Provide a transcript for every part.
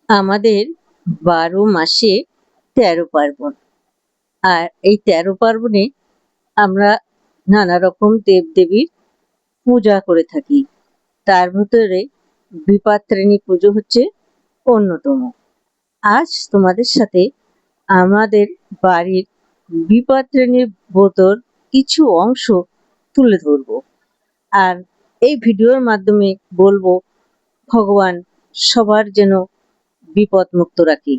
আমাদের ১২ মাসে ১৩ পার্বণ। আর এই ১৩ পার্বণে আমরা নানা রকম দেবদেবীর পূজা করে থাকি। তার ভিতরে বিপাত্রিণী পুজো হচ্ছে অন্যতম। আজ তোমাদের সাথে আমাদের বাড়ির বিপাত্রিণীর ব্রতর কিছু অংশ তুলে ধরব। আর এই ভিডিওর মাধ্যমে বলবো ভগবান সবার যেন বিপদ মুক্ত রাখে,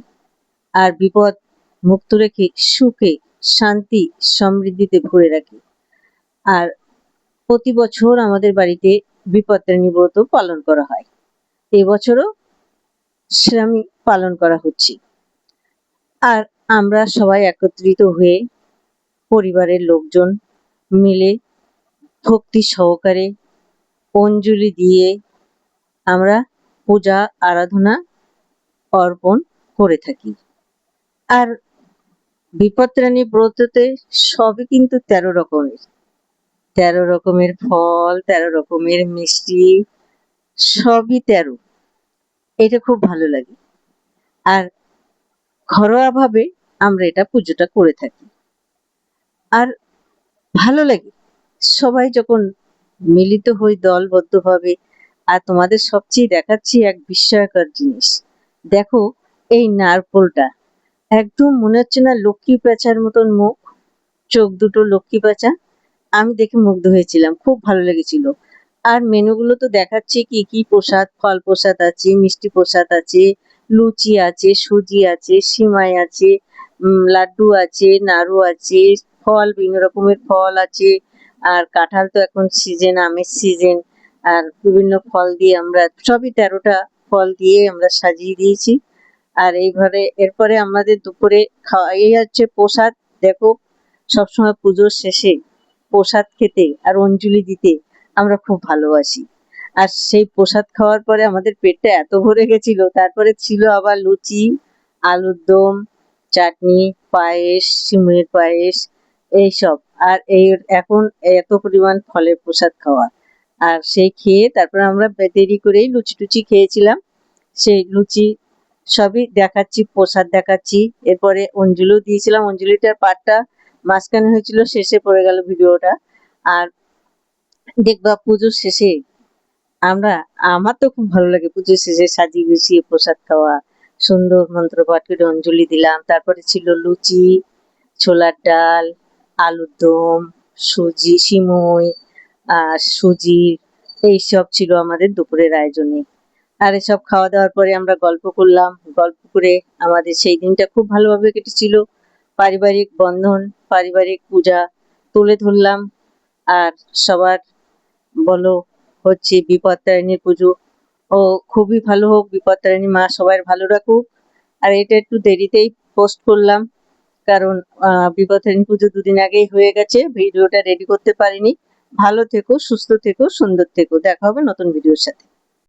আর বিপদ মুক্ত রেখে সুখে শান্তি সমৃদ্ধিতে ভরে রাখে। আর প্রতি বছর আমাদের বাড়িতে বিপত্তারিণী ব্রত পালন করা হয়। এবছরও সেরকমই পালন করা হচ্ছে। আর আমরা সবাই একত্রিত হয়ে পরিবারের লোকজন মিলে ভক্তি সহকারে অঞ্জলি দিয়ে আমরা পূজা আরাধনা অর্পণ করে থাকি। আর বিপত্তারিণী ব্রততে সবই কিন্তু ১৩ রকমের। ১৩ রকমের ফল, ১৩ রকমের মিষ্টি, সবই ১৩। এটা খুব ভালো লাগে। আর ঘরোয়াভাবে আমরা এটা পুজোটা করে থাকি। আর ভালো লাগে সবাই যখন মিলিত হই দলবদ্ধভাবে। আর তোমাদের সবচেয়ে দেখাচ্ছি এক বিস্ময়কর জিনিস। দেখো এই নারকোলটা, একদম মনে হচ্ছে না লক্ষ্মী প্যাঁচার মতন মুখ, চোখ দুটো লক্ষ্মী প্যাঁচা। আমি দেখে মুগ্ধ হয়েছিলাম, খুব ভালো লেগেছিল। আর মেনুগুলো তো দেখাচ্ছি কি কি প্রসাদ, ফল প্রসাদ আছে, মিষ্টি প্রসাদ আছে, লুচি আছে, সুজি আছে, সিমাই আছে, লাড্ডু আছে, নাড়ু আছে, ফল বিভিন্ন রকমের ফল আছে। আর কাঁঠাল তো এখন সিজন, আমের সিজন। আর বিভিন্ন ফল দিয়ে আমরা সবই ১৩টা ফল দিয়ে আমরা সাজিয়ে দিয়েছি। আর এইভাবে এরপরে আমাদের দুপুরে খাওয়া, এই হচ্ছে প্রসাদ। দেখো সবসময় পুজোর শেষে প্রসাদ খেতে আর অঞ্জলি দিতে আমরা খুব ভালোবাসি। আর সেই প্রসাদ খাওয়ার পরে আমাদের পেটটা এত ভরে গেছিল, তারপরে ছিল আবার লুচি, আলুর দম, চাটনি, পায়েস, সিমের পায়েস, এইসব। আর এই এখন এত পরিমাণ ফলের প্রসাদ খাওয়া। আর সেই খেয়ে তারপরে আমরা দেরি করেই লুচি টুচি খেয়েছিলাম। সেই লুচি সবই দেখাচ্ছি, প্রসাদ দেখাচ্ছি। এরপরে অঞ্জলিও দিয়েছিলাম, অঞ্জলিটার পার্টটা মাঝখানে হয়েছিল, শেষে পড়ে গেল ভিডিওটা। আর দেখবা পুজোর শেষে আমরা, আমার তো খুব ভালো লাগে পুজোর শেষে সাজিয়ে গুছিয়ে প্রসাদ খাওয়া, সুন্দর মন্ত্র পাঠ করে অঞ্জলি দিলাম। তারপরে ছিল লুচি, ছোলার ডাল, আলুর দম, সুজি, সিমই, সুজি, এইসব ছিল আমাদের দুপুরের আয়োজনে। আর এসব খাওয়া দাওয়ার পরে আমরা গল্প করলাম, গল্প করে আমাদের সেই দিনটা খুব ভালোভাবে কেটেছিল। পারিবারিক বন্ধন, পারিবারিক পূজা তুলে ধরলাম। আর সবার বলো হচ্ছে বিপত্তারিণীর পুজো ও খুবই ভালো হোক, বিপত্তারিণী মা সবাই ভালো রাখুক। আর এটা একটু দেরিতেই পোস্ট করলাম, কারণ বিপত্তারিণী পুজো ২ দিন আগেই হয়ে গেছে, ভিডিওটা রেডি করতে পারিনি। ভালো থেকো, সুস্থ থেকো, সুন্দর থেকো। দেখা হবে নতুন ভিডিওর সাথে।